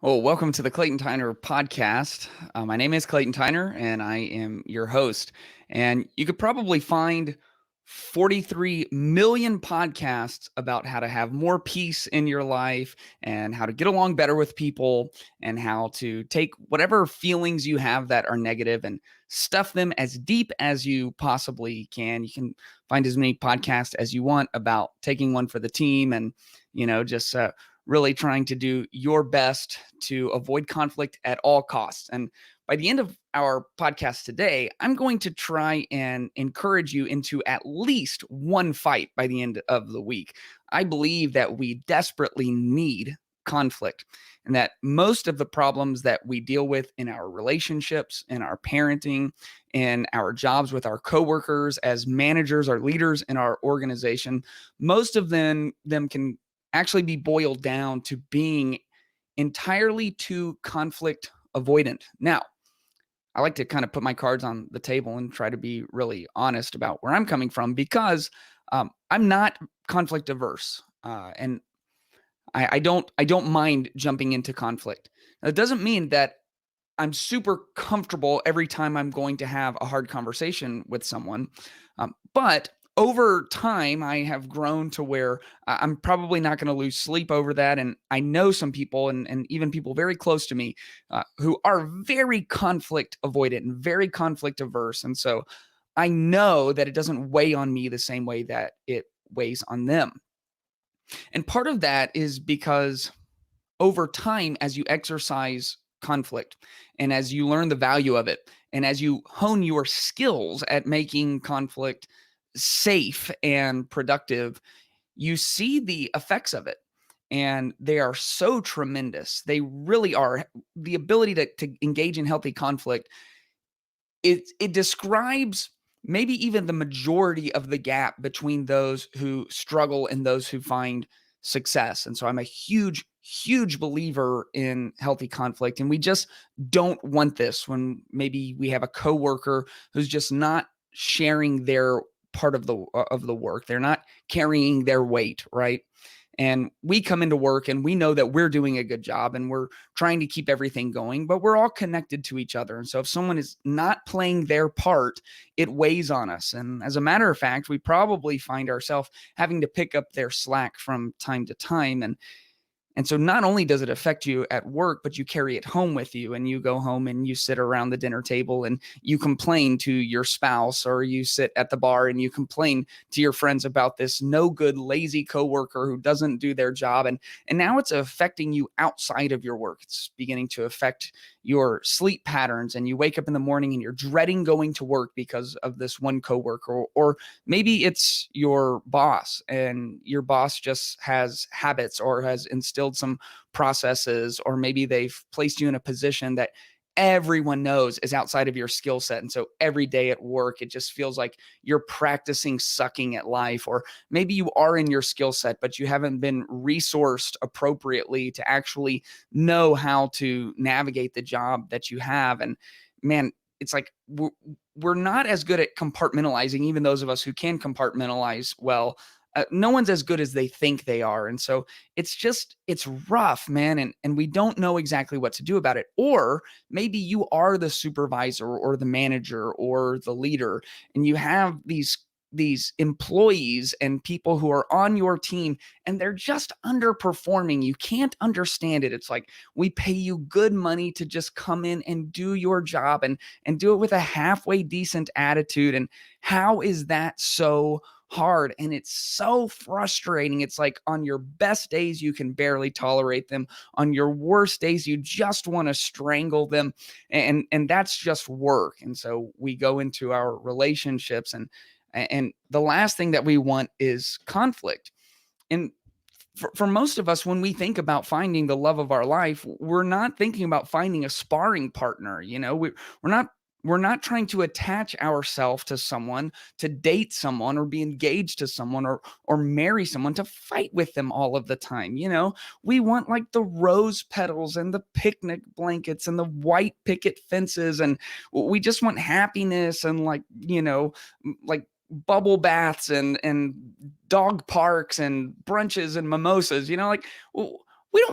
Well, welcome to the Clayton Tyner podcast. My name is Clayton Tyner, and I am your host. And you could probably find 43 million podcasts about how to have more peace in your life and how to get along better with people and how to take whatever feelings you have that are negative and stuff them as deep as you possibly can. You can find as many podcasts as you want about taking one for the team and, just really trying to do your best to avoid conflict at all costs. And by the end of our podcast today, I'm going to try and encourage you into at least one fight by the end of the week. I believe that we desperately need conflict and that most of the problems that we deal with in our relationships, in our parenting, in our jobs with our coworkers, as managers or leaders in our organization, most of them can actually be boiled down to being entirely too conflict avoidant. Now, I like to kind of put my cards on the table and try to be really honest about where I'm coming from because I'm not conflict averse, and I don't mind jumping into conflict. Now, it doesn't mean that I'm super comfortable every time I'm going to have a hard conversation with someone. But over time, I have grown to where I'm probably not going to lose sleep over that. And I know some people and even people very close to me who are very conflict avoidant and very conflict averse. And so I know that it doesn't weigh on me the same way that it weighs on them. And part of that is because over time, as you exercise conflict and as you learn the value of it, and as you hone your skills at making conflict safe and productive, you see the effects of it. And they are so tremendous. They really are. The ability to engage in healthy conflict, it describes maybe even the majority of the gap between those who struggle and those who find success. And so I'm a huge believer in healthy conflict. And we just don't want this when maybe we have a coworker who's just not sharing their part of the work. They're not carrying their weight, right? And we come into work and we know that we're doing a good job and we're trying to keep everything going, but we're all connected to each other. And so if someone is not playing their part, it weighs on us. And as a matter of fact, we probably find ourselves having to pick up their slack from time to time. And so not only does it affect you at work, but you carry it home with you and you go home and you sit around the dinner table and you complain to your spouse, or you sit at the bar and you complain to your friends about this no good, lazy coworker who doesn't do their job. And now it's affecting you outside of your work. It's beginning to affect your sleep patterns, and you wake up in the morning and you're dreading going to work because of this one coworker. Or maybe it's your boss and your boss just has habits or has instilled some processes, or maybe they've placed you in a position that everyone knows is outside of your skill set. And so every day at work, it just feels like you're practicing sucking at life. Or maybe you are in your skill set, but you haven't been resourced appropriately to actually know how to navigate the job that you have. And man, it's like we're not as good at compartmentalizing, even those of us who can compartmentalize well. No one's as good as they think they are. And so it's rough, man. And we don't know exactly what to do about it. Or maybe you are the supervisor or the manager or the leader, and you have these employees and people who are on your team and they're just underperforming. You can't understand it. It's like, we pay you good money to just come in and do your job and do it with a halfway decent attitude. And how is that so hard? And it's so frustrating. It's like on your best days, you can barely tolerate them. On your worst days, you just want to strangle them. And that's just work. And so we go into our relationships, and the last thing that we want is conflict. And for most of us, when we think about finding the love of our life, we're not thinking about finding a sparring partner. We're not trying to attach ourselves to someone, to date someone, or be engaged to someone, or marry someone to fight with them all of the time. We want like the rose petals and the picnic blankets and the white picket fences, and we just want happiness and like bubble baths and dog parks and brunches and mimosas. We don't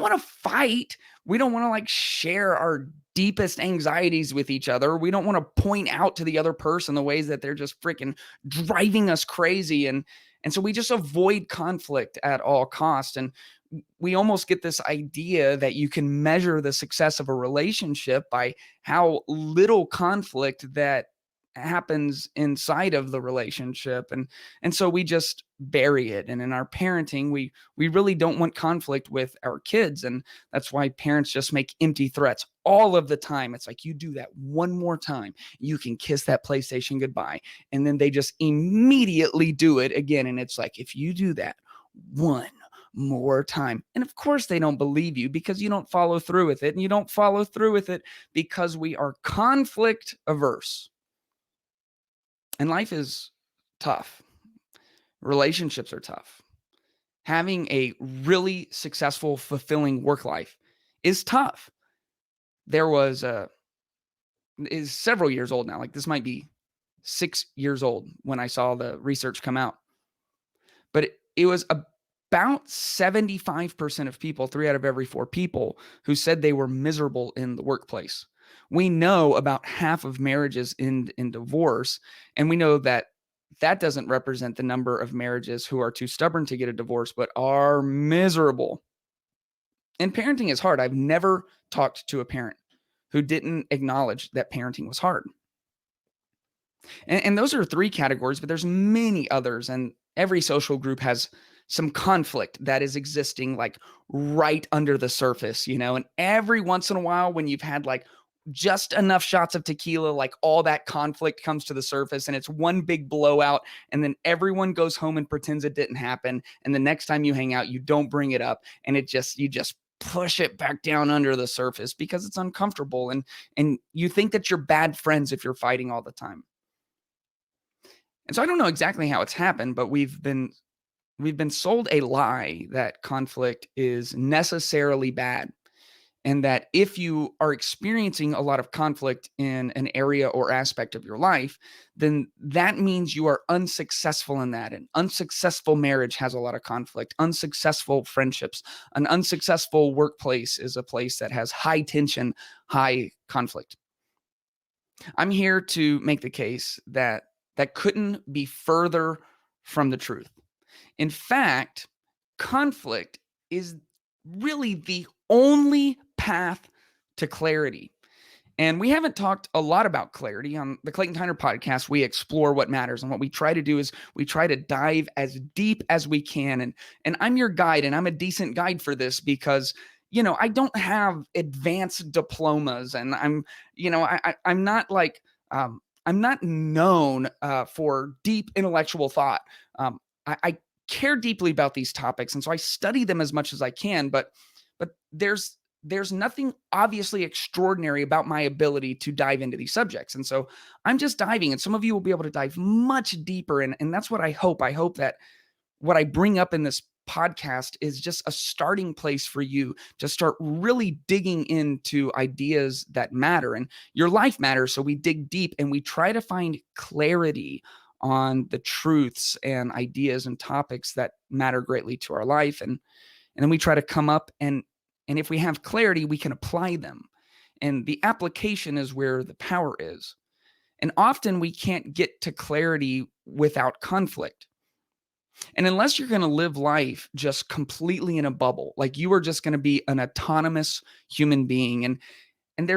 want to fight. We don't want to like share our deepest anxieties with each other. We don't want to point out to the other person the ways that they're just freaking driving us crazy. And so we just avoid conflict at all costs. And we almost get this idea that you can measure the success of a relationship by how little conflict that happens inside of the relationship. And so we just bury it. And in our parenting, we really don't want conflict with our kids. And that's why parents just make empty threats all of the time. It's like, you do that one more time, you can kiss that PlayStation goodbye. And then they just immediately do it again. And it's like, if you do that one more time. And of course, they don't believe you because you don't follow through with it. And you don't follow through with it because we are conflict averse. And life is tough. Relationships are tough. Having a really successful, fulfilling work life is tough. There was is several years old now. Like this might be 6 years old when I saw the research come out. But it was about 75% of people, 3 out of every 4 people, who said they were miserable in the workplace. We know about half of marriages end in divorce, and we know that that doesn't represent the number of marriages who are too stubborn to get a divorce, but are miserable. And parenting is hard. I've never talked to a parent who didn't acknowledge that parenting was hard. And those are 3 categories, but there's many others. And every social group has some conflict that is existing like right under the surface, you know? And every once in a while, when you've had like just enough shots of tequila, like all that conflict comes to the surface and it's one big blowout. And then everyone goes home and pretends it didn't happen. And the next time you hang out, you don't bring it up. And you just push it back down under the surface because it's uncomfortable. And you think that you're bad friends if you're fighting all the time. And so I don't know exactly how it's happened, but we've been sold a lie that conflict is necessarily bad, and that if you are experiencing a lot of conflict in an area or aspect of your life, then that means you are unsuccessful in that. An unsuccessful marriage has a lot of conflict. Unsuccessful friendships, an unsuccessful workplace is a place that has high tension, high conflict. I'm here to make the case that that couldn't be further from the truth. In fact, conflict is really the only path to clarity. And we haven't talked a lot about clarity on the Clayton Tyner podcast. We explore what matters. And what we try to do is we try to dive as deep as we can. And I'm your guide, and I'm a decent guide for this because, you know, I don't have advanced diplomas, and I'm not like, I'm not known for deep intellectual thought. I care deeply about these topics, and so I study them as much as I can. But there's nothing obviously extraordinary about my ability to dive into these subjects, and so I'm just diving. And some of you will be able to dive much deeper, and that's what I hope. I hope that what I bring up in this podcast is just a starting place for you to start really digging into ideas that matter. And your life matters, so we dig deep and we try to find clarity on the truths and ideas and topics that matter greatly to our life. And then we try to come up and if we have clarity, we can apply them. And the application is where the power is. And often we can't get to clarity without conflict. And unless you're going to live life just completely in a bubble, like you are just going to be an autonomous human being. And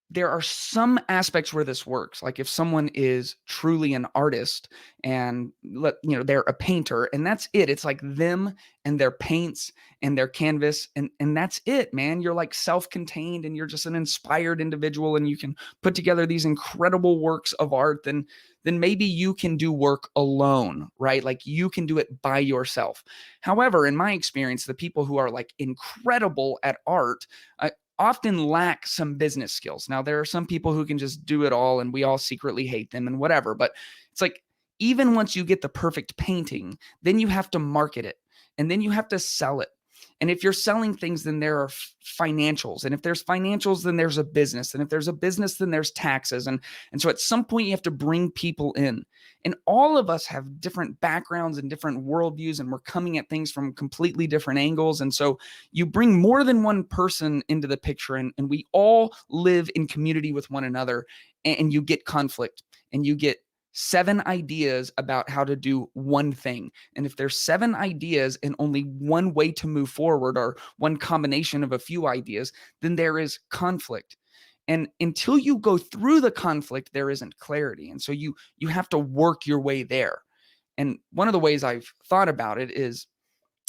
there are some aspects where this works. Like if someone is truly an artist and they're a painter and that's it. It's like them and their paints and their canvas and that's it, man. You're like self-contained and you're just an inspired individual and you can put together these incredible works of art. Then maybe you can do work alone, right? Like you can do it by yourself. However, in my experience, the people who are like incredible at art, often lack some business skills. Now, there are some people who can just do it all and we all secretly hate them and whatever, but it's like, even once you get the perfect painting, then you have to market it and then you have to sell it. And if you're selling things, then there are financials. And if there's financials, then there's a business. And if there's a business, then there's taxes. And so at some point you have to bring people in. And all of us have different backgrounds and different worldviews, and we're coming at things from completely different angles. And so you bring more than one person into the picture, and we all live in community with one another, and you get conflict, and you get 7 ideas about how to do one thing. And if there's 7 ideas and only one way to move forward, or one combination of a few ideas, then there is conflict. And until you go through the conflict, there isn't clarity. And so you have to work your way there. And one of the ways I've thought about it is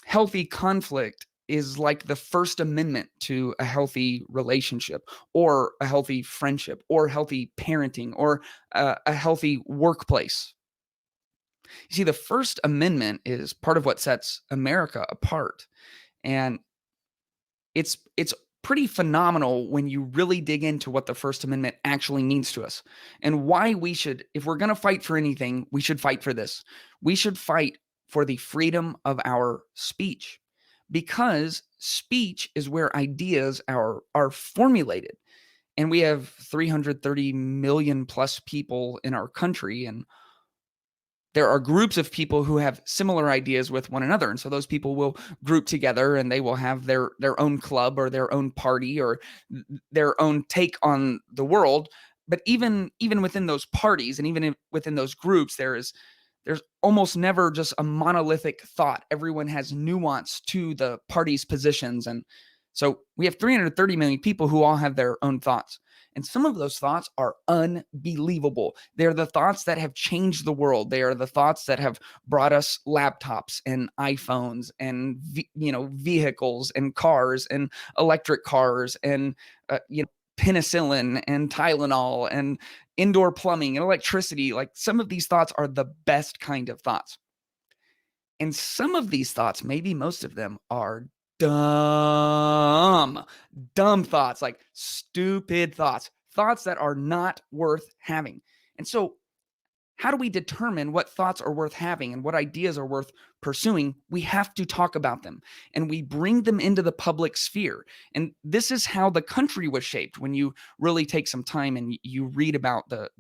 healthy conflict is like the First Amendment to a healthy relationship, or a healthy friendship, or healthy parenting, or a healthy workplace. You see, the First Amendment is part of what sets America apart. And it's pretty phenomenal when you really dig into what the First Amendment actually means to us, and why we should, if we're going to fight for anything, we should fight for this. We should fight for the freedom of our speech, because speech is where ideas are formulated. And we have 330 million plus people in our country, and there are groups of people who have similar ideas with one another. And so those people will group together, and they will have their own club, or their own party, or their own take on the world. But even within those parties, and even within those groups, there's almost never just a monolithic thought. Everyone has nuance to the party's positions. And so we have 330 million people who all have their own thoughts. And some of those thoughts are unbelievable. They're the thoughts that have changed the world. They are the thoughts that have brought us laptops and iPhones and vehicles and cars and electric cars and penicillin and Tylenol and indoor plumbing and electricity. Like, some of these thoughts are the best kind of thoughts. And some of these thoughts, maybe most of them, are dumb thoughts, like stupid thoughts that are not worth having. And so how do we determine what thoughts are worth having and what ideas are worth pursuing? We have to talk about them, and we bring them into the public sphere. And this is how the country was shaped. When you really take some time and you read about the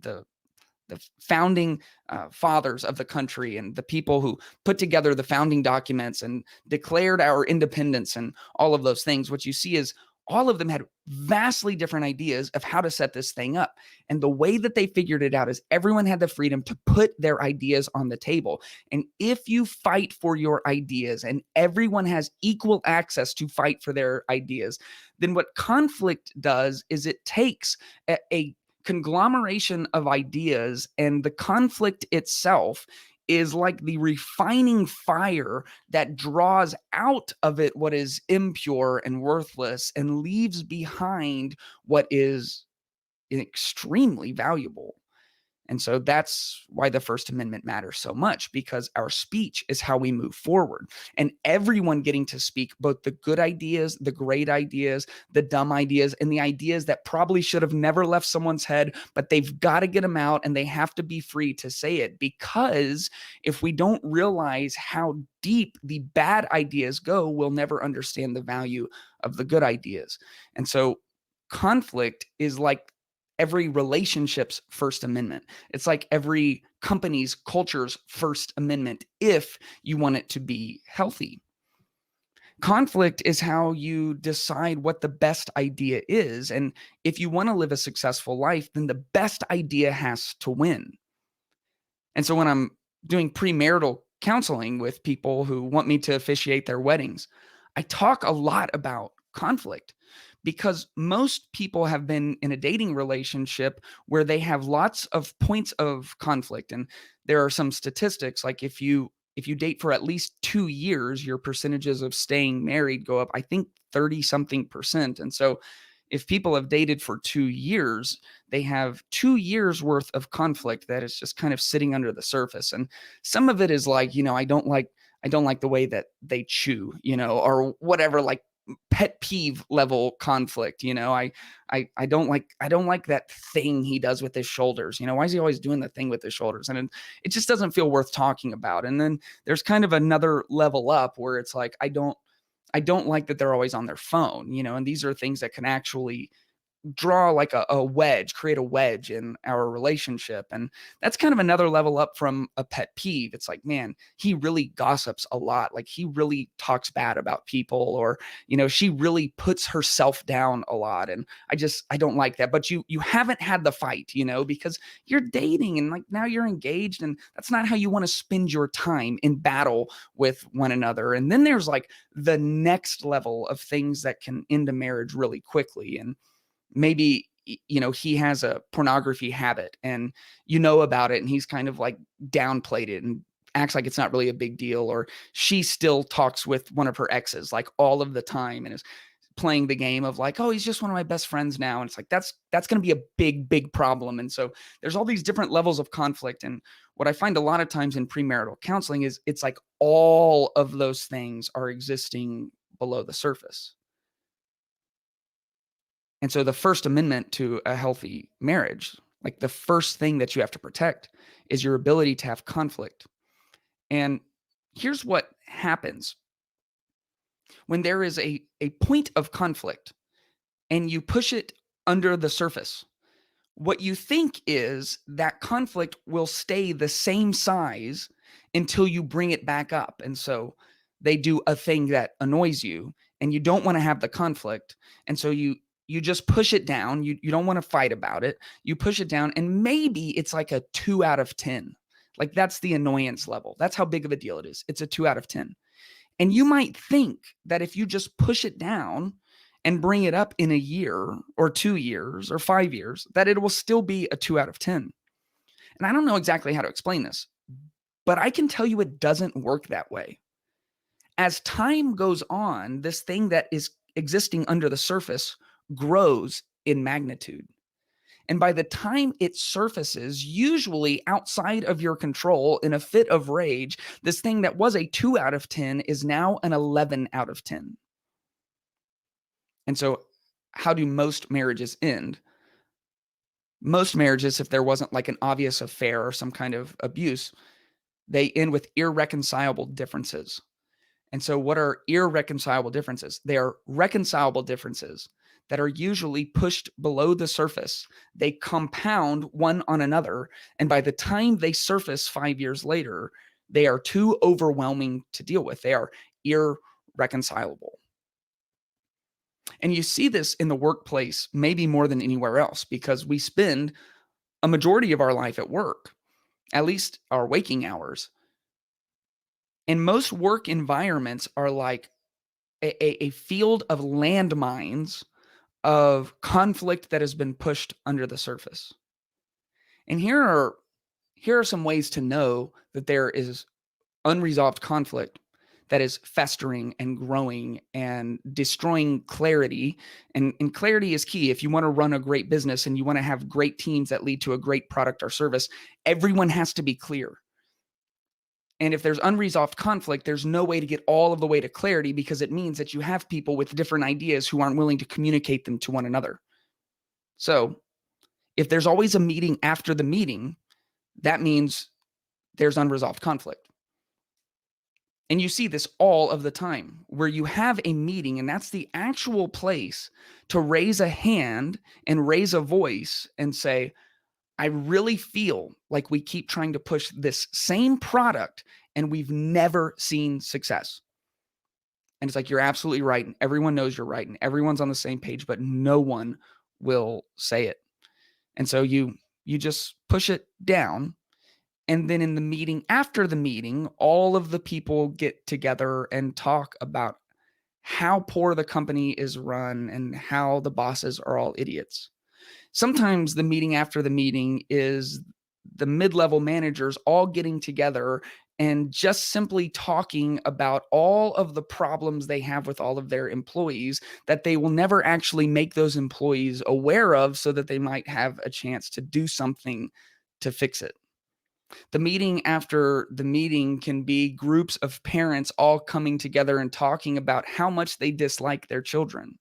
founding fathers of the country, and the people who put together the founding documents and declared our independence and all of those things, what you see is all of them had vastly different ideas of how to set this thing up. And the way that they figured it out is everyone had the freedom to put their ideas on the table. And if you fight for your ideas, and everyone has equal access to fight for their ideas, then what conflict does is it takes a conglomeration of ideas, and the conflict itself is like the refining fire that draws out of it what is impure and worthless, and leaves behind what is extremely valuable. And so that's why the First Amendment matters so much, because our speech is how we move forward. And everyone getting to speak, both the good ideas, the great ideas, the dumb ideas, and the ideas that probably should have never left someone's head, but they've got to get them out, and they have to be free to say it. Because if we don't realize how deep the bad ideas go, we'll never understand the value of the good ideas. And so conflict is like every relationship's First Amendment. It's like every company's culture's First Amendment, if you want it to be healthy. Conflict is how you decide what the best idea is. And if you want to live a successful life, then the best idea has to win. And so when I'm doing premarital counseling with people who want me to officiate their weddings, I talk a lot about conflict, because most people have been in a dating relationship where they have lots of points of conflict. And there are some statistics, like if you date for at least 2 years, your percentages of staying married go up, I think 30 something percent. And so if people have dated for 2 years, they have 2 years worth of conflict that is just kind of sitting under the surface. And some of it is like, I don't like the way that they chew, or whatever, like pet peeve level conflict. I don't like that thing he does with his shoulders. Why is he always doing the thing with his shoulders? And it just doesn't feel worth talking about. And then there's kind of another level up where it's like, I don't I don't like that they're always on their phone, and these are things that can actually draw like a wedge, create a wedge in our relationship. And that's kind of another level up from a pet peeve. It's like, man, he really gossips a lot. Like he really talks bad about people, or, she really puts herself down a lot. And I don't like that. But you haven't had the fight, because you're dating and like now you're engaged, and that's not how you want to spend your time in battle with one another. And then there's like the next level of things that can end a marriage really quickly. And maybe he has a pornography habit and about it, and he's kind of like downplayed it and acts like it's not really a big deal, or she still talks with one of her exes like all of the time and is playing the game of like, oh, he's just one of my best friends now. And it's like that's going to be a big problem. And so there's all these different levels of conflict. And what I find a lot of times in premarital counseling is it's like all of those things are existing below the surface. And so the First Amendment to a healthy marriage, like the first thing that you have to protect is your ability to have conflict. And here's what happens when there is a point of conflict and you push it under the surface. What you think is that conflict will stay the same size until you bring it back up. And so they do a thing that annoys you and you don't want to have the conflict. And so you just push it down. You don't want to fight about it. You push it down, and maybe it's like a 2 out of 10. Like that's the annoyance level. That's how big of a deal it is. It's a 2 out of 10. And you might think that if you just push it down and bring it up in a year or 2 years or 5 years, that it will still be a 2 out of 10. And I don't know exactly how to explain this, but I can tell you it doesn't work that way. As time goes on, this thing that is existing under the surface grows in magnitude. And by the time it surfaces, usually outside of your control in a fit of rage, this thing that was a 2 out of 10 is now an 11 out of 10. And so how do most marriages end? Most marriages, if there wasn't like an obvious affair or some kind of abuse, they end with irreconcilable differences. And so what are irreconcilable differences? They are reconcilable differences that are usually pushed below the surface. They compound one on another. And by the time they surface 5 years later, they are too overwhelming to deal with. They are irreconcilable. And you see this in the workplace, maybe more than anywhere else, because we spend a majority of our life at work, at least our waking hours. And most work environments are like a field of landmines of conflict that has been pushed under the surface. And here are some ways to know that there is unresolved conflict that is festering and growing and destroying clarity. And clarity is key. If you want to run a great business and you want to have great teams that lead to a great product or service, everyone has to be clear. And if there's unresolved conflict, there's no way to get all of the way to clarity, because it means that you have people with different ideas who aren't willing to communicate them to one another. So if there's always a meeting after the meeting, that means there's unresolved conflict. And you see this all of the time where you have a meeting, and that's the actual place to raise a hand and raise a voice and say, I really feel like we keep trying to push this same product and we've never seen success. And it's like, you're absolutely right. And everyone knows you're right. And everyone's on the same page, but no one will say it. And so you just push it down. And then in the meeting, after the meeting, all of the people get together and talk about how poor the company is run and how the bosses are all idiots. Sometimes the meeting after the meeting is the mid-level managers all getting together and just simply talking about all of the problems they have with all of their employees that they will never actually make those employees aware of, so that they might have a chance to do something to fix it. The meeting after the meeting can be groups of parents all coming together and talking about how much they dislike their children.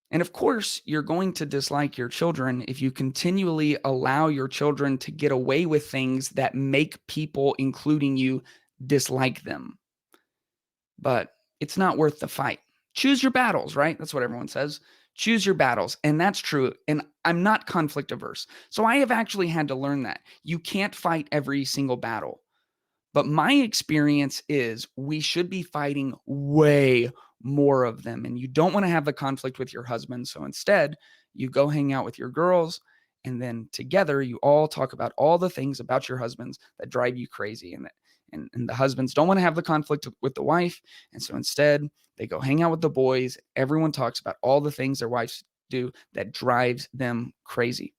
And of course, you're going to dislike your children if you continually allow your children to get away with things that make people, including you, dislike them. but it's not worth the fight. Choose your battles, right? That's what everyone says. Choose your battles. And that's true. And I'm not conflict averse. So I have actually had to learn that. You can't fight every single battle. But my experience is we should be fighting way more of them. And you don't want to have the conflict with your husband. So instead, you go hang out with your girls. And then together, you all talk about all the things about your husbands that drive you crazy. And the husbands don't want to have the conflict with the wife. And so instead, they go hang out with the boys. Everyone talks about all the things their wives do that drives them crazy.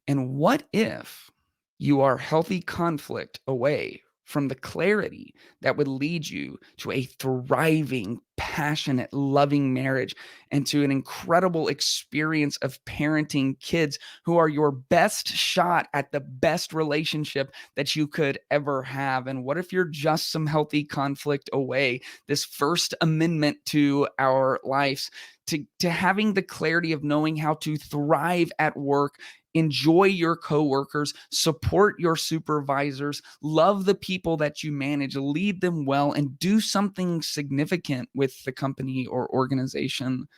And what if you are healthy conflict away from the clarity that would lead you to a thriving, passionate, loving marriage and to an incredible experience of parenting kids who are your best shot at the best relationship that you could ever have? And what if you're just some healthy conflict away, this first amendment to our lives, to having the clarity of knowing how to thrive at work, enjoy your coworkers, support your supervisors, love the people that you manage, lead them well, and do something significant with the company or organization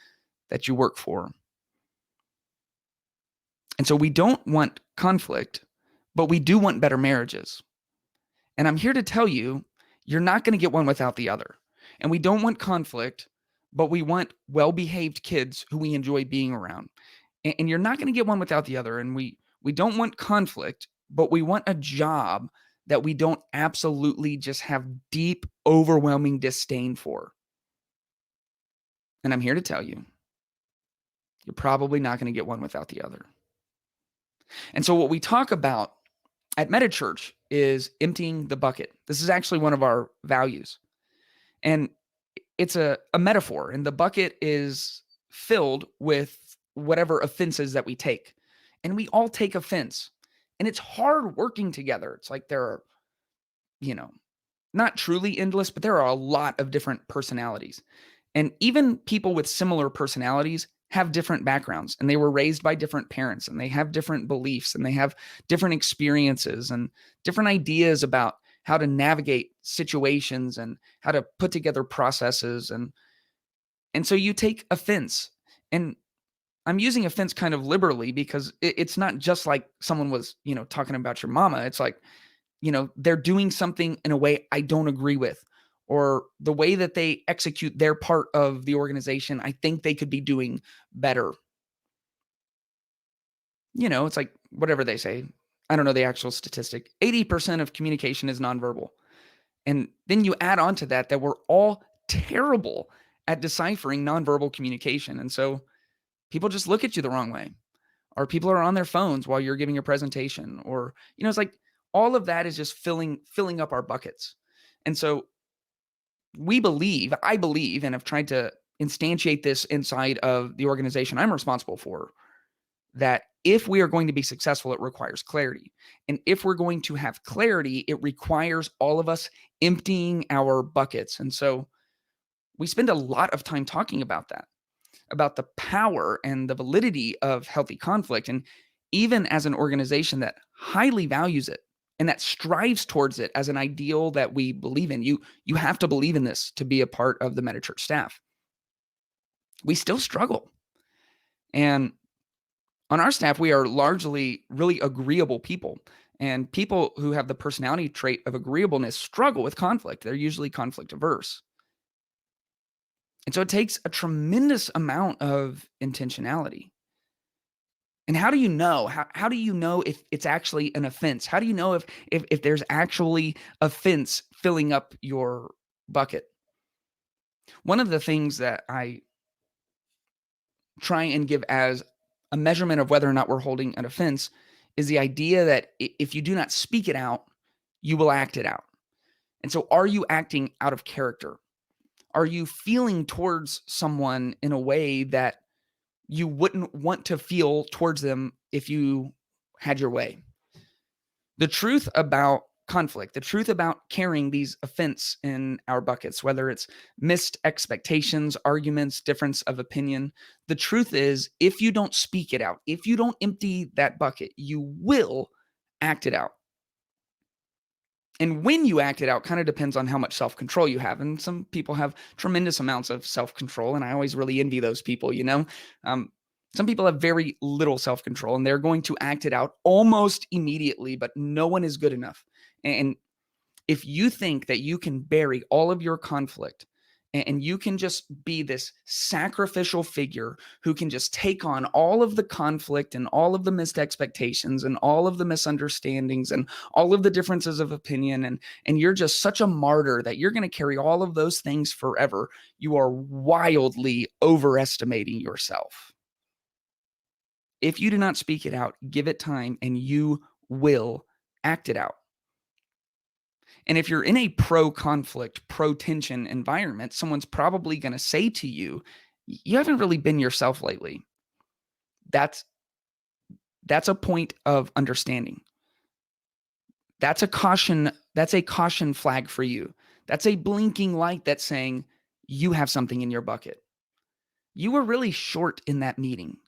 that you work for. And so we don't want conflict, but we do want better marriages. And I'm here to tell you, you're not going to get one without the other. And we don't want conflict, but we want well-behaved kids who we enjoy being around. And you're not going to get one without the other. And we don't want conflict, but we want a job that we don't absolutely just have deep, overwhelming disdain for. And I'm here to tell you, you're probably not going to get one without the other. And so what we talk about at MetaChurch is emptying the bucket. This is actually one of our values. And it's a metaphor, and the bucket is filled with whatever offenses that we take. And we all take offense. And it's hard working together. It's like there are, not truly endless, but there are a lot of different personalities. And even people with similar personalities have different backgrounds, and they were raised by different parents, and they have different beliefs, and they have different experiences and different ideas about how to navigate situations and how to put together processes. And so you take offense. And I'm using offense kind of liberally because it's not just like someone was, talking about your mama. It's like, they're doing something in a way I don't agree with, or the way that they execute their part of the organization, I think they could be doing better. It's like whatever they say. I don't know the actual statistic. 80% of communication is nonverbal. And then you add on to that we're all terrible at deciphering nonverbal communication. And so people just look at you the wrong way, or people are on their phones while you're giving a presentation, or, it's like all of that is just filling up our buckets. And so I believe, and have tried to instantiate this inside of the organization I'm responsible for, that if we are going to be successful, it requires clarity. And if we're going to have clarity, it requires all of us emptying our buckets. And so we spend a lot of time talking about that, about the power and the validity of healthy conflict. And even as an organization that highly values it and that strives towards it as an ideal that we believe in, you have to believe in this to be a part of the MetaChurch staff. We still struggle. And on our staff, we are largely really agreeable people. And people who have the personality trait of agreeableness struggle with conflict. They're usually conflict averse. And so it takes a tremendous amount of intentionality. And how do you know? How do you know if it's actually an offense? How do you know if there's actually offense filling up your bucket? One of the things that I try and give as a measurement of whether or not we're holding an offense is the idea that if you do not speak it out, you will act it out. And so are you acting out of character? Are you feeling towards someone in a way that you wouldn't want to feel towards them if you had your way? The truth about conflict, the truth about carrying these offense in our buckets, whether it's missed expectations, arguments, difference of opinion, the truth is, if you don't speak it out, if you don't empty that bucket, you will act it out. And when you act it out kind of depends on how much self-control you have. And some people have tremendous amounts of self-control. And I always really envy those people, some people have very little self-control and they're going to act it out almost immediately, but no one is good enough. And if you think that you can bury all of your conflict and you can just be this sacrificial figure who can just take on all of the conflict and all of the missed expectations and all of the misunderstandings and all of the differences of opinion, and you're just such a martyr that you're going to carry all of those things forever, you are wildly overestimating yourself. If you do not speak it out, give it time, and you will act it out. And if you're in a pro-conflict, pro-tension environment, someone's probably going to say to you, you haven't really been yourself lately. That's a point of understanding. That's a caution flag for you. That's a blinking light that's saying you have something in your bucket. You were really short in that meeting.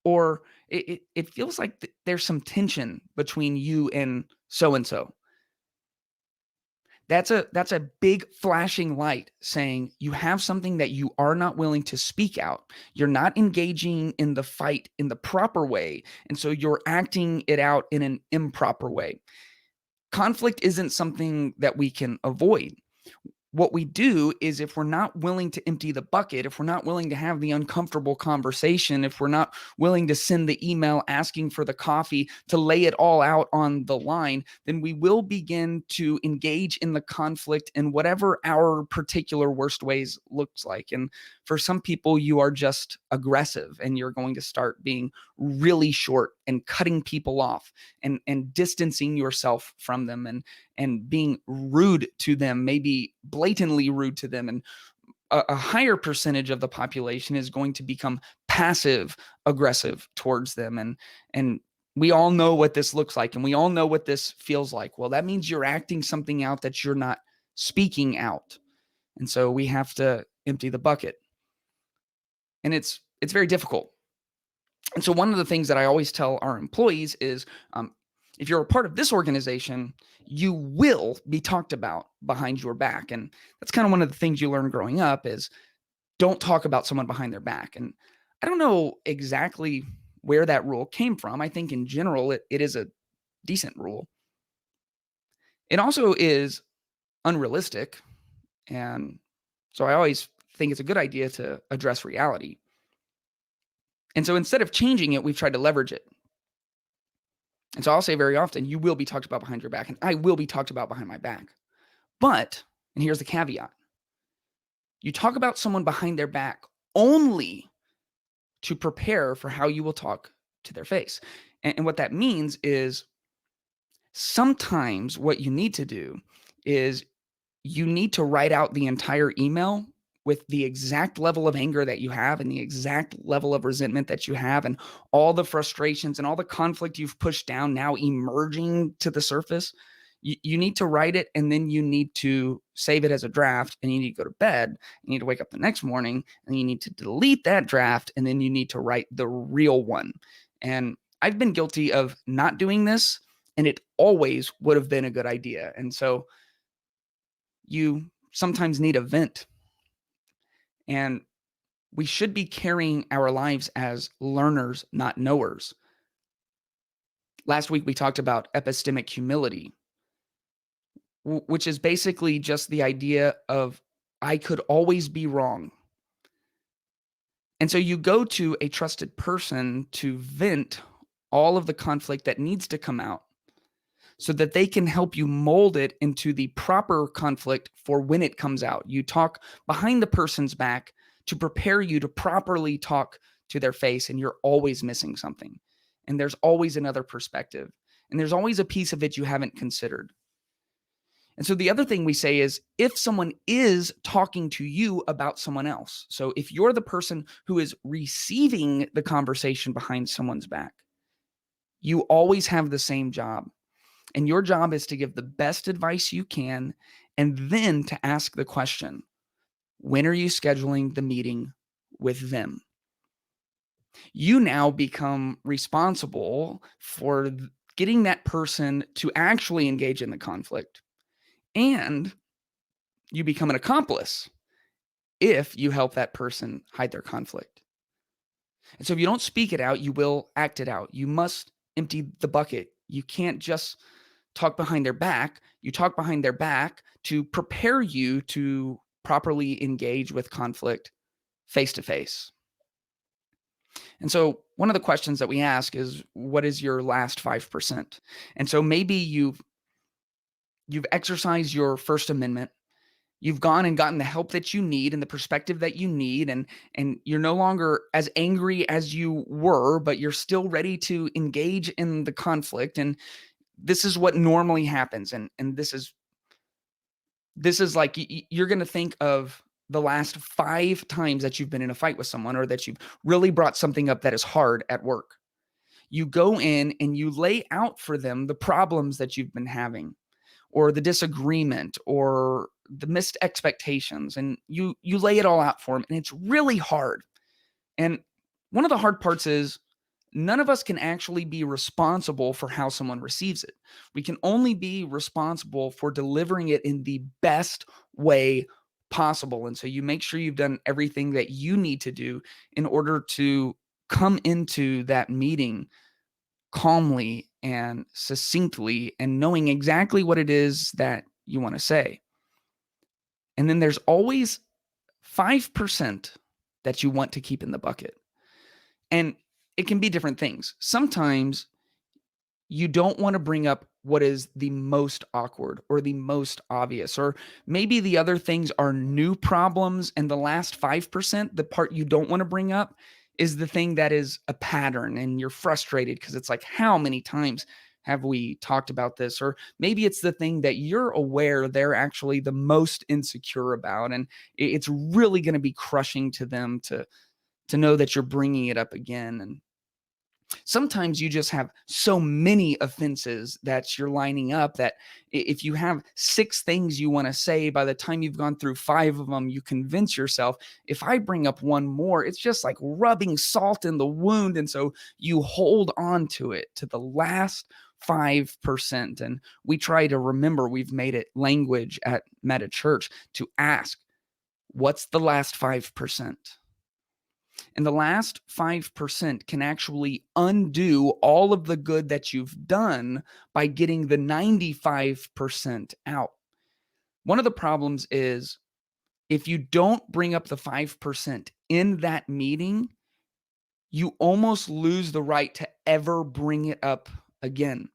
Or it feels like there's some tension between you and so-and-so. That's a big flashing light saying you have something that you are not willing to speak out. You're not engaging in the fight in the proper way. And so you're acting it out in an improper way. Conflict isn't something that we can avoid. What we do is, if we're not willing to empty the bucket, if we're not willing to have the uncomfortable conversation, if we're not willing to send the email asking for the coffee, to lay it all out on the line, then we will begin to engage in the conflict in whatever our particular worst ways looks like. And for some people, you are just aggressive and you're going to start being really short and cutting people off and distancing yourself from them and being rude to them, maybe blatantly rude to them. And a higher percentage of the population is going to become passive aggressive towards them. And we all know what this looks like, and we all know what this feels like. Well, that means you're acting something out that you're not speaking out. And so we have to empty the bucket. And it's very difficult. And so one of the things that I always tell our employees is, if you're a part of this organization, you will be talked about behind your back. And that's kind of one of the things you learn growing up is, don't talk about someone behind their back. And I don't know exactly where that rule came from. I think in general, it is a decent rule. It also is unrealistic. And so I always think it's a good idea to address reality. And so instead of changing it, we've tried to leverage it. And so I'll say very often, you will be talked about behind your back, and I will be talked about behind my back. But, and here's the caveat, you talk about someone behind their back only to prepare for how you will talk to their face. And what that means is, sometimes what you need to do is you need to write out the entire email with the exact level of anger that you have and the exact level of resentment that you have and all the frustrations and all the conflict you've pushed down now emerging to the surface. You need to write it, and then you need to save it as a draft, and you need to go to bed. You need to wake up the next morning, and you need to delete that draft, and then you need to write the real one. And I've been guilty of not doing this, and it always would have been a good idea. And so you sometimes need a vent. And we should be carrying our lives as learners, not knowers. Last week, we talked about epistemic humility, which is basically just the idea of, I could always be wrong. And so you go to a trusted person to vent all of the conflict that needs to come out, so that they can help you mold it into the proper conflict for when it comes out. You talk behind the person's back to prepare you to properly talk to their face, and you're always missing something. And there's always another perspective. And there's always a piece of it you haven't considered. And so the other thing we say is, if someone is talking to you about someone else, so if you're the person who is receiving the conversation behind someone's back, you always have the same job. And your job is to give the best advice you can, and then to ask the question, when are you scheduling the meeting with them? You now become responsible for getting that person to actually engage in the conflict. And you become an accomplice if you help that person hide their conflict. And so if you don't speak it out, you will act it out. You must empty the bucket. You can't just talk behind their back. You talk behind their back to prepare you to properly engage with conflict face to face. And so one of the questions that we ask is, what is your last 5%? And so maybe you've exercised your First Amendment. You've gone and gotten the help that you need and the perspective that you need, and you're no longer as angry as you were, but you're still ready to engage in the conflict. And this is what normally happens. And this is like you're going to think of the last 5 times that you've been in a fight with someone, or that you've really brought something up that is hard at work. You go in and you lay out for them the problems that you've been having, or the disagreement, or the missed expectations, and you lay it all out for them, and it's really hard. And one of the hard parts is none of us can actually be responsible for how someone receives it. We can only be responsible for delivering it in the best way possible. And so you make sure you've done everything that you need to do in order to come into that meeting calmly and succinctly and knowing exactly what it is that you want to say. And then there's always 5% that you want to keep in the bucket. And it can be different things. Sometimes you don't want to bring up what is the most awkward or the most obvious, or maybe the other things are new problems. And the last 5%, the part you don't want to bring up, is the thing that is a pattern and you're frustrated because it's like, how many times have we talked about this? Or maybe it's the thing that you're aware they're actually the most insecure about. And it's really going to be crushing to them to know that you're bringing it up again. And sometimes you just have so many offenses that you're lining up that if you have 6 things you want to say, by the time you've gone through 5 of them, you convince yourself, if I bring up one more, it's just like rubbing salt in the wound. And so you hold on to it to the last 5%. And we try to remember, we've made it language at MetaChurch to ask, what's the last 5%? And the last 5% can actually undo all of the good that you've done by getting the 95% out. One of the problems is if you don't bring up the 5% in that meeting, you almost lose the right to ever bring it up again.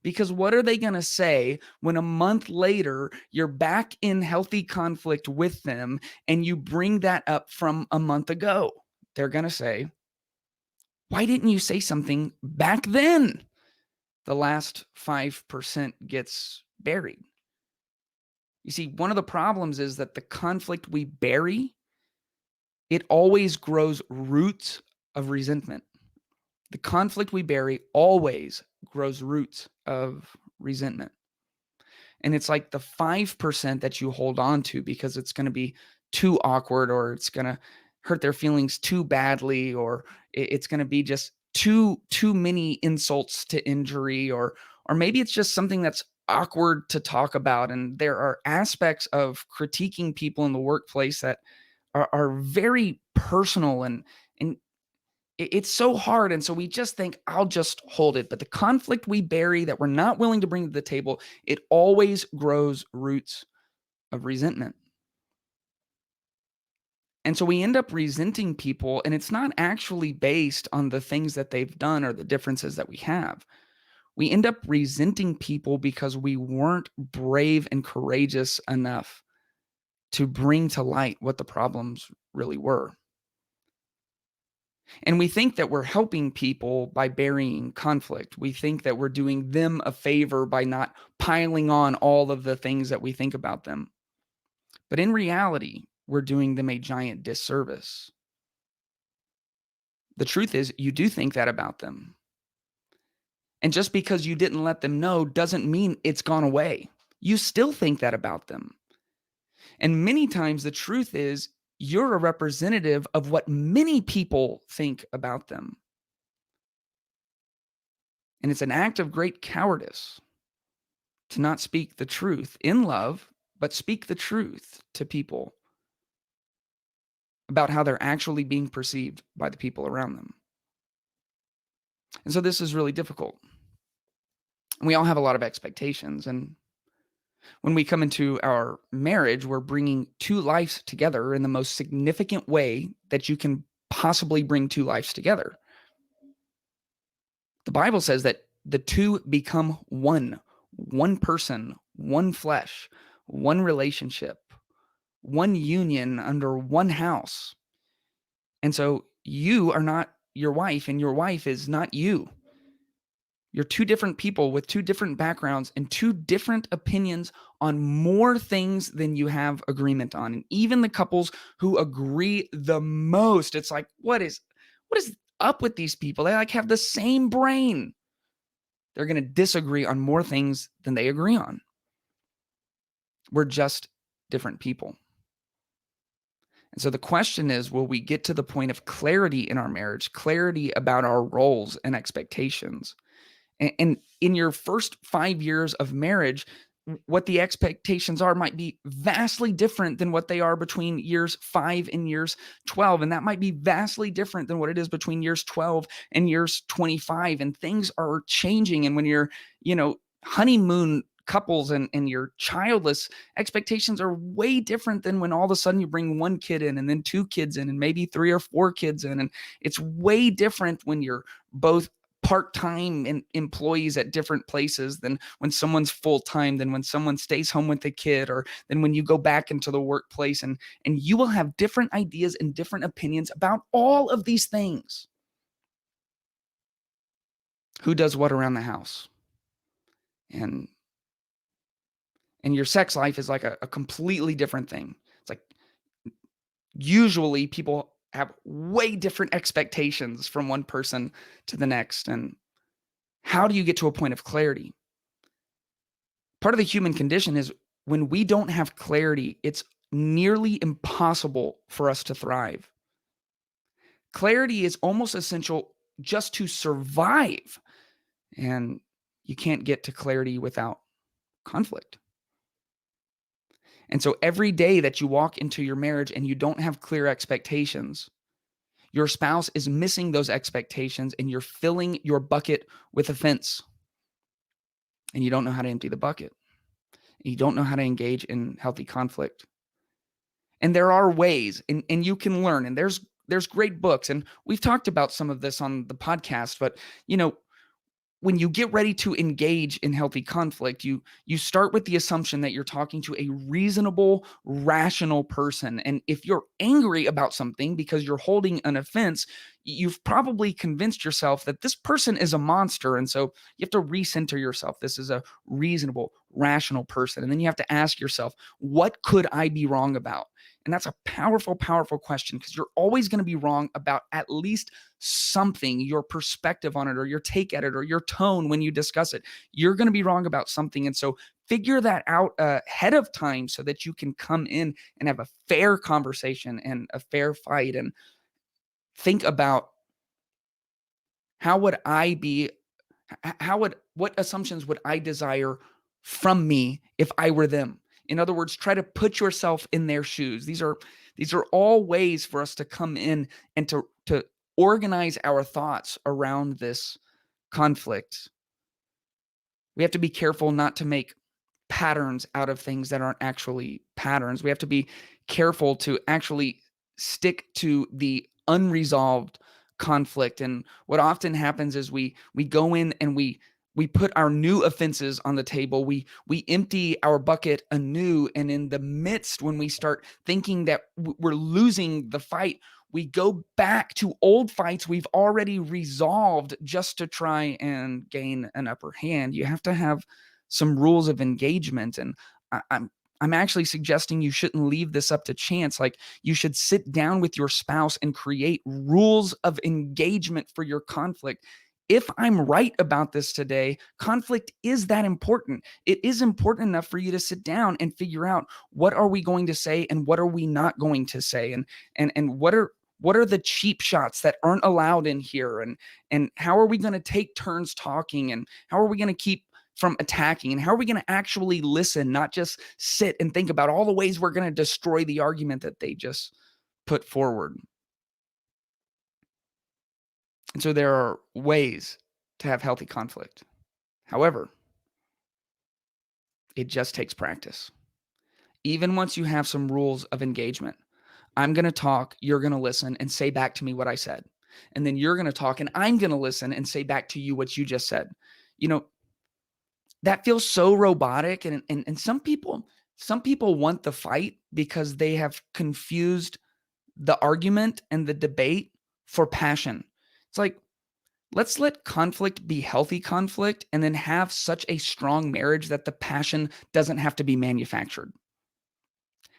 Because what are they going to say when a month later you're back in healthy conflict with them and you bring that up from a month ago? They're going to say, why didn't you say something back then? The last 5% gets buried. You see, one of the problems is that the conflict we bury, it always grows roots of resentment. The conflict we bury always grows roots of resentment. And it's like the 5% that you hold on to because it's going to be too awkward, or it's going to hurt their feelings too badly, or it's going to be just too many insults to injury, or maybe it's just something that's awkward to talk about. And there are aspects of critiquing people in the workplace that are very personal, and it's so hard. And so we just think, I'll just hold it. But the conflict we bury that we're not willing to bring to the table, it always grows roots of resentment. And so we end up resenting people, and it's not actually based on the things that they've done or the differences that we have. We end up resenting people because we weren't brave and courageous enough to bring to light what the problems really were. And we think that we're helping people by burying conflict. We think that we're doing them a favor by not piling on all of the things that we think about them. But in reality, we're doing them a giant disservice. The truth is, you do think that about them. And just because you didn't let them know doesn't mean it's gone away. You still think that about them. And many times the truth is, you're a representative of what many people think about them. And it's an act of great cowardice. to not speak the truth in love, but speak the truth to people about how they're actually being perceived by the people around them. And so this is really difficult. We all have a lot of expectations. And when we come into our marriage, we're bringing two lives together in the most significant way that you can possibly bring two lives together. The Bible says that the two become one person, one flesh, one relationship, one union under one house. And so you are not your wife, and your wife is not you. You're two different people with two different backgrounds and two different opinions on more things than you have agreement on. And even the couples who agree the most, it's like, what is up with these people? They like have the same brain. They're going to disagree on more things than they agree on. We're just different people. And so the question is, will we get to the point of clarity in our marriage, clarity about our roles and expectations? And in your first 5 years of marriage, what the expectations are might be vastly different than what they are between years 5 and years 12. And that might be vastly different than what it is between years 12 and years 25. And things are changing. And when you're, honeymoon couples and you're childless, expectations are way different than when all of a sudden you bring one kid in and then two kids in and maybe 3 or 4 kids in. And it's way different when you're both part-time employees at different places than when someone's full-time, than when someone stays home with the kid, or then when you go back into the workplace, and you will have different ideas and different opinions about all of these things. Who does what around the house? And your sex life is like a completely different thing. It's like usually people have way different expectations from one person to the next. And how do you get to a point of clarity? Part of the human condition is when we don't have clarity, it's nearly impossible for us to thrive. Clarity is almost essential just to survive. And you can't get to clarity without conflict. And so every day that you walk into your marriage and you don't have clear expectations, your spouse is missing those expectations and you're filling your bucket with offense. And you don't know how to empty the bucket. You don't know how to engage in healthy conflict. And there are ways, and you can learn, and there's great books. And we've talked about some of this on the podcast, but when you get ready to engage in healthy conflict, you start with the assumption that you're talking to a reasonable, rational person. And if you're angry about something because you're holding an offense, you've probably convinced yourself that this person is a monster. And so you have to recenter yourself. This is a reasonable, rational person. And then you have to ask yourself, what could I be wrong about? And that's a powerful, powerful question, because you're always going to be wrong about at least something, your perspective on it, or your take at it, or your tone when you discuss it. You're going to be wrong about something. And so figure that out ahead of time so that you can come in and have a fair conversation and a fair fight, and think about what assumptions would I desire from me if I were them? In other words, try to put yourself in their shoes. These are all ways for us to come in and to organize our thoughts around this conflict. We have to be careful not to make patterns out of things that aren't actually patterns. We have to be careful to actually stick to the unresolved conflict. And what often happens is we go in and we put our new offenses on the table. We empty our bucket anew. And in the midst, when we start thinking that we're losing the fight, we go back to old fights we've already resolved just to try and gain an upper hand. You have to have some rules of engagement. And I'm actually suggesting you shouldn't leave this up to chance. Like, you should sit down with your spouse and create rules of engagement for your conflict. If I'm right about this today, conflict is that important. It is important enough for you to sit down and figure out, what are we going to say and what are we not going to say, and what are the cheap shots that aren't allowed in here, and how are we going to take turns talking, and how are we going to keep from attacking? And how are we going to actually listen, not just sit and think about all the ways we're going to destroy the argument that they just put forward? And so there are ways to have healthy conflict. However, it just takes practice. Even once you have some rules of engagement, I'm going to talk, you're going to listen and say back to me what I said. And then you're going to talk and I'm going to listen and say back to you what you just said. You know, that feels so robotic. And some people want the fight because they have confused the argument and the debate for passion. It's like, let's let conflict be healthy conflict and then have such a strong marriage that the passion doesn't have to be manufactured.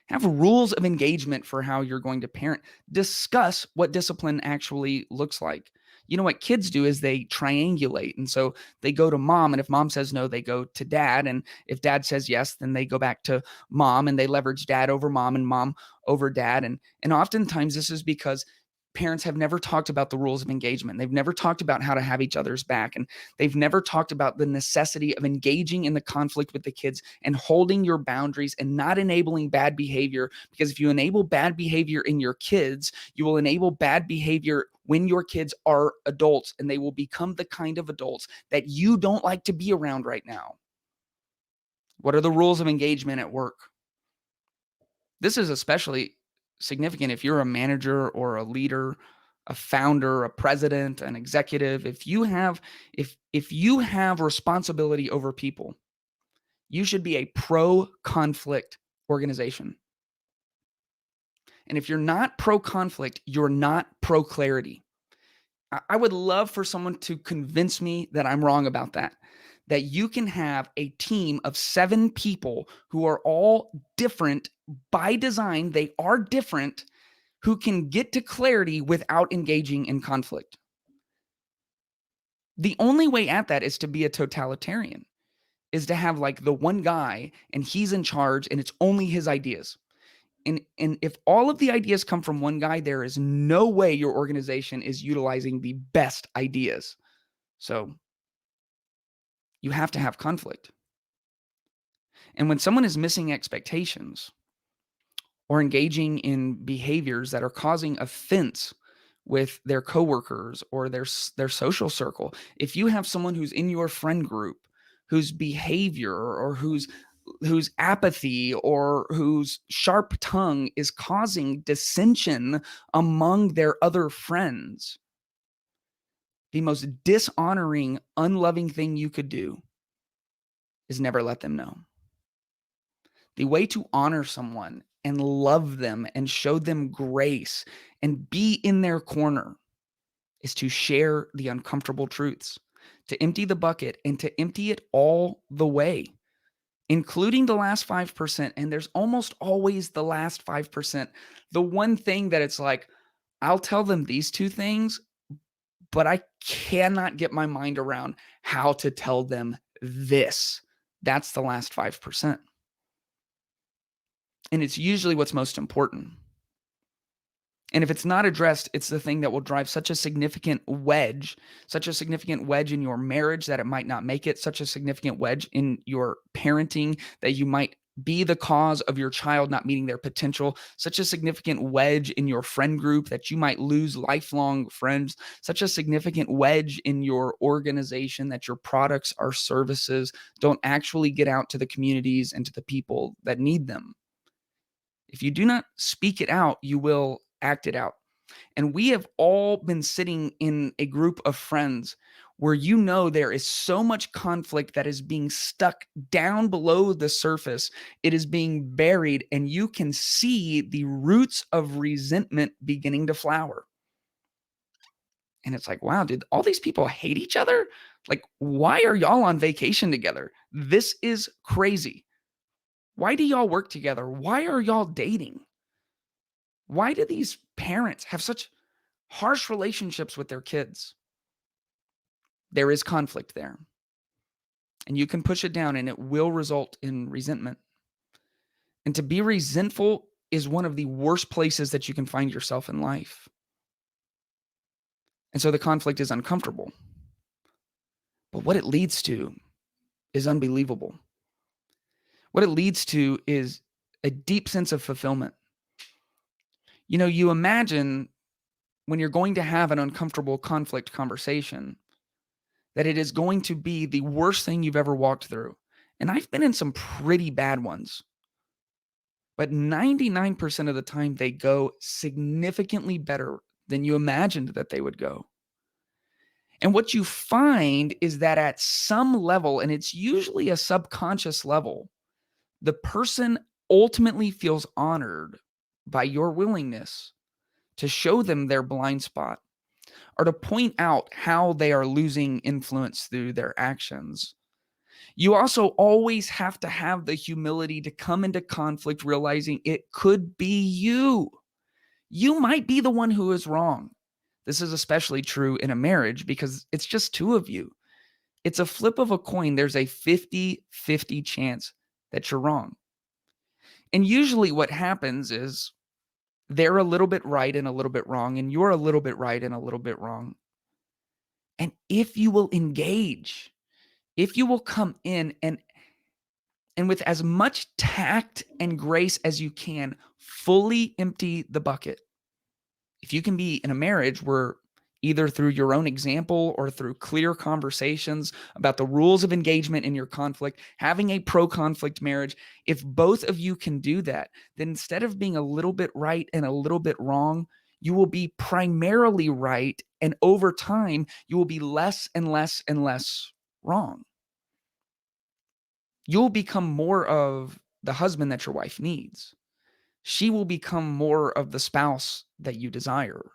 Have rules of engagement for how you're going to parent. Discuss what discipline actually looks like. You know what kids do is they triangulate. And so they go to mom. And if mom says no, they go to dad. And if dad says yes, then they go back to mom and they leverage dad over mom and mom over dad. And oftentimes this is because parents have never talked about the rules of engagement. They've never talked about how to have each other's back. And they've never talked about the necessity of engaging in the conflict with the kids and holding your boundaries and not enabling bad behavior. Because if you enable bad behavior in your kids, you will enable bad behavior when your kids are adults, and they will become the kind of adults that you don't like to be around right now. What are the rules of engagement at work? This is especially significant if you're a manager or a leader, a founder, a president, an executive. If you have responsibility over people, you should be a pro-conflict organization. And if you're not pro-conflict, you're not pro-clarity. I would love for someone to convince me that I'm wrong about that you can have a team of 7 people who are all different by design. They are different, who can get to clarity without engaging in conflict. The only way at that is to be a totalitarian, is to have like the one guy and he's in charge and it's only his ideas. And if all of the ideas come from one guy, there is no way your organization is utilizing the best ideas. So you have to have conflict. And when someone is missing expectations or engaging in behaviors that are causing offense with their coworkers or their social circle, if you have someone who's in your friend group whose behavior or whose apathy or whose sharp tongue is causing dissension among their other friends, the most dishonoring, unloving thing you could do is never let them know. The way to honor someone and love them and show them grace and be in their corner is to share the uncomfortable truths, to empty the bucket and to empty it all the way, including the last 5%. And there's almost always the last 5%. The one thing that it's like, I'll tell them these 2 things, but I cannot get my mind around how to tell them this. That's the last 5%. And it's usually what's most important. And if it's not addressed, it's the thing that will drive such a significant wedge in your marriage that it might not make it, such a significant wedge in your parenting that you might be the cause of your child not meeting their potential, such a significant wedge in your friend group that you might lose lifelong friends, such a significant wedge in your organization that your products or services don't actually get out to the communities and to the people that need them. If you do not speak it out, you will act it out. And we have all been sitting in a group of friends where there is so much conflict that is being stuck down below the surface. It is being buried, and you can see the roots of resentment beginning to flower. And it's like, wow, did all these people hate each other? Like, why are y'all on vacation together? This is crazy. Why do y'all work together? Why are y'all dating? Why do these parents have such harsh relationships with their kids? There is conflict there. And you can push it down and it will result in resentment. And to be resentful is one of the worst places that you can find yourself in life. And so the conflict is uncomfortable. But what it leads to is unbelievable. What it leads to is a deep sense of fulfillment. You imagine when you're going to have an uncomfortable conflict conversation that it is going to be the worst thing you've ever walked through. And I've been in some pretty bad ones, but 99% of the time they go significantly better than you imagined that they would go. And what you find is that at some level, and it's usually a subconscious level, the person ultimately feels honored by your willingness to show them their blind spot or to point out how they are losing influence through their actions. You also always have to have the humility to come into conflict realizing it could be you. You might be the one who is wrong. This is especially true in a marriage because it's just two of you. It's a flip of a coin. There's a 50-50 chance that you're wrong. And usually what happens is they're a little bit right and a little bit wrong, and you're a little bit right and a little bit wrong. And if you will engage, if you will come in and with as much tact and grace as you can, fully empty the bucket. If you can be in a marriage where either through your own example or through clear conversations about the rules of engagement in your conflict, having a pro-conflict marriage, if both of you can do that, then instead of being a little bit right and a little bit wrong, you will be primarily right. And over time, you will be less and less and less wrong. You'll become more of the husband that your wife needs. She will become more of the spouse that you desire.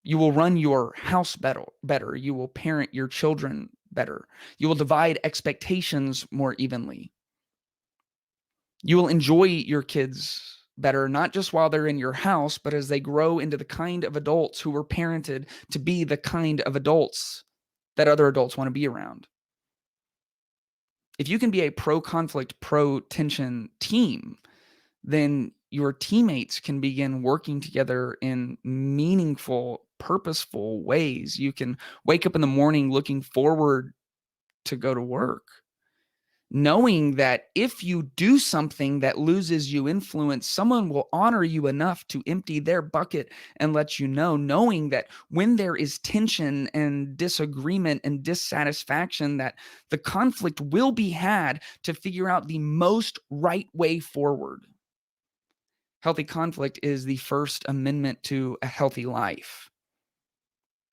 You will run your house better. You will parent your children better. You will divide expectations more evenly. You will enjoy your kids better, not just while they're in your house, but as they grow into the kind of adults who were parented to be the kind of adults that other adults want to be around. If you can be a pro-conflict, pro-tension team, then your teammates can begin working together in meaningful, purposeful ways. You can wake up in the morning looking forward to go to work, knowing that if you do something that loses you influence, someone will honor you enough to empty their bucket and let you know, knowing that when there is tension and disagreement and dissatisfaction, that the conflict will be had to figure out the most right way forward. Healthy conflict is the first amendment to a healthy life.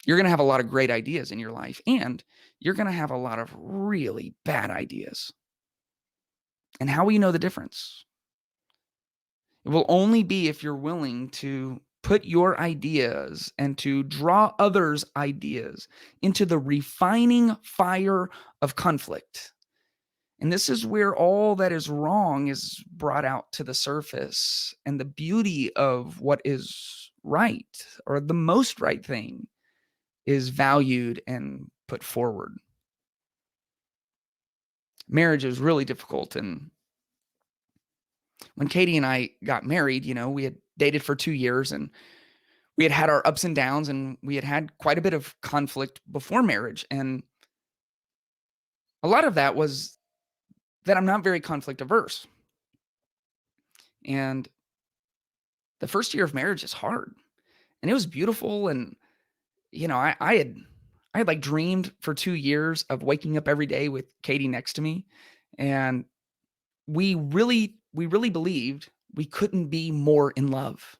You're going to have a lot of great ideas in your life, and you're going to have a lot of really bad ideas. And how will you know the difference? It will only be if you're willing to put your ideas and to draw others' ideas into the refining fire of conflict. And this is where all that is wrong is brought out to the surface, and the beauty of what is right or the most right thing is valued and put forward. Marriage is really difficult. And when Katie and I got married, we had dated for 2 years and we had had our ups and downs, and we had had quite a bit of conflict before marriage. And a lot of that was that I'm not very conflict averse. And the first year of marriage is hard, and it was beautiful. And, I had like dreamed for 2 years of waking up every day with Katie next to me. And we really believed we couldn't be more in love.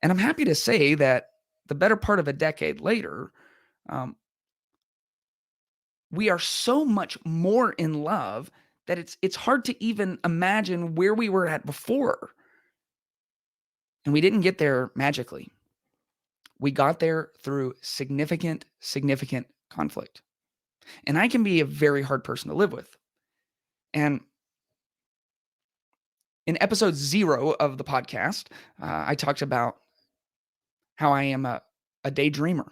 And I'm happy to say that the better part of a decade later, um, we are so much more in love that it's hard to even imagine where we were at before. And we didn't get there magically. We got there through significant conflict. And I can be a very hard person to live with. And in episode 0 of the podcast, I talked about how I am a daydreamer.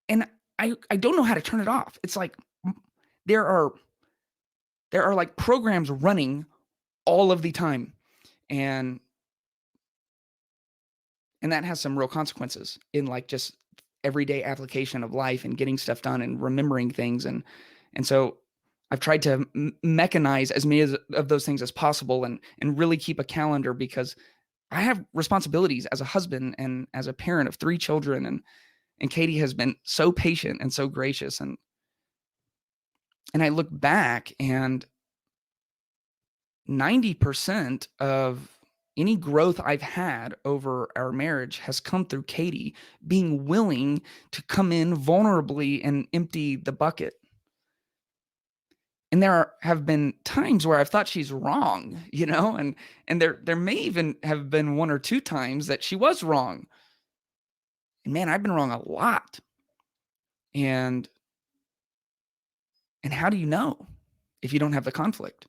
And I don't know how to turn it off. It's like there are like programs running all of the time. And that has some real consequences in like just everyday application of life and getting stuff done and remembering things and And so I've tried to mechanize as many of those things as possible and really keep a calendar, because I have responsibilities as a husband and as a parent of 3 children. And Katie has been so patient and so gracious. And I look back, and 90% of any growth I've had over our marriage has come through Katie being willing to come in vulnerably and empty the bucket. And there have been times where I've thought she's wrong, and there may even have been 1 or 2 times that she was wrong. And man, I've been wrong a lot. And how do you know if you don't have the conflict?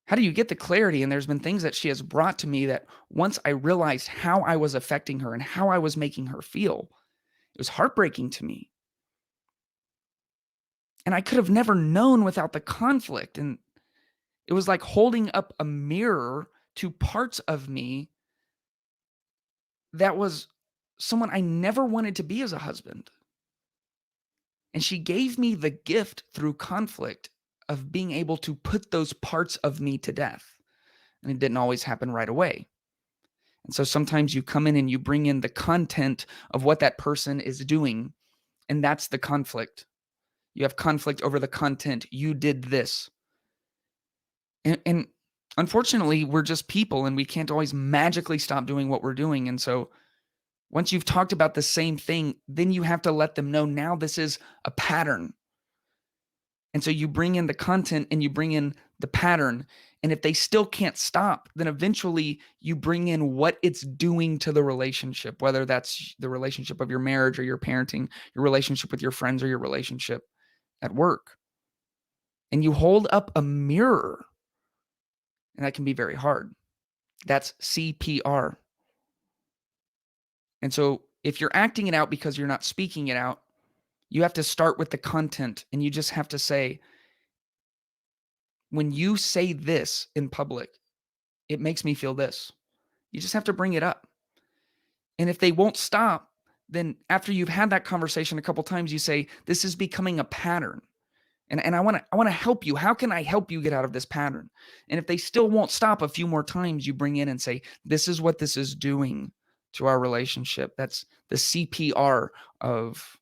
How do you get the clarity? And there's been things that she has brought to me that once I realized how I was affecting her and how I was making her feel, it was heartbreaking to me. And I could have never known without the conflict. And it was like holding up a mirror to parts of me that was someone I never wanted to be as a husband. And she gave me the gift through conflict of being able to put those parts of me to death. And it didn't always happen right away. And so sometimes you come in and you bring in the content of what that person is doing, and that's the conflict. You have conflict over the content. You did this. And unfortunately, we're just people, and we can't always magically stop doing what we're doing. And so once you've talked about the same thing, then you have to let them know now this is a pattern. And so you bring in the content and you bring in the pattern. And if they still can't stop, then eventually you bring in what it's doing to the relationship, whether that's the relationship of your marriage or your parenting, your relationship with your friends, or your relationship at work. And you hold up a mirror, and that can be very hard. That's CPR. And so if you're acting it out because you're not speaking it out, you have to start with the content, and you just have to say, when you say this in public, it makes me feel this. You just have to bring it up. And if they won't stop, then after you've had that conversation a couple times, you say, this is becoming a pattern. And I want to help you. How can I help you get out of this pattern? And if they still won't stop a few more times, you bring in and say, this is what this is doing to our relationship. That's the CPR of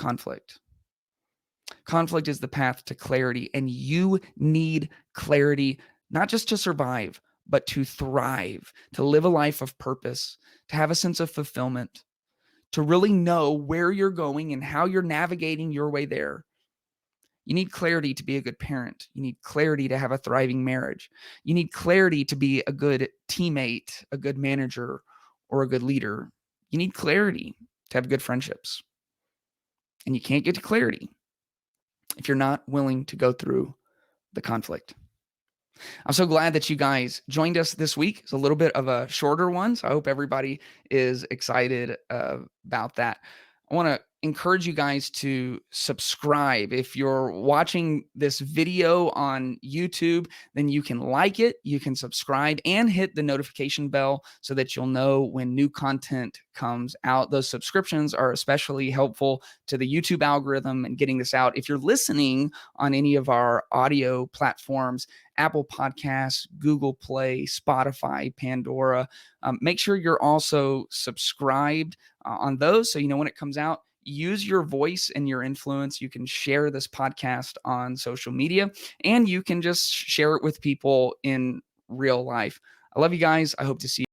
conflict. Conflict is the path to clarity, and you need clarity, not just to survive, but to thrive, to live a life of purpose, to have a sense of fulfillment, to really know where you're going and how you're navigating your way there. You need clarity to be a good parent. You need clarity to have a thriving marriage. You need clarity to be a good teammate, a good manager, or a good leader. You need clarity to have good friendships. And you can't get to clarity if you're not willing to go through the conflict. I'm so glad that you guys joined us this week. It's a little bit of a shorter one, so I hope everybody is excited about that. I want to encourage you guys to subscribe. If you're watching this video on YouTube, then you can like it, you can subscribe, and hit the notification bell so that you'll know when new content comes out. Those subscriptions are especially helpful to the YouTube algorithm and getting this out. If you're listening on any of our audio platforms, Apple Podcasts, Google Play, Spotify, Pandora, make sure you're also subscribed on those so you know when it comes out. Use your voice and your influence. You can share this podcast on social media, and you can just share it with people in real life. I love you guys. I hope to see you.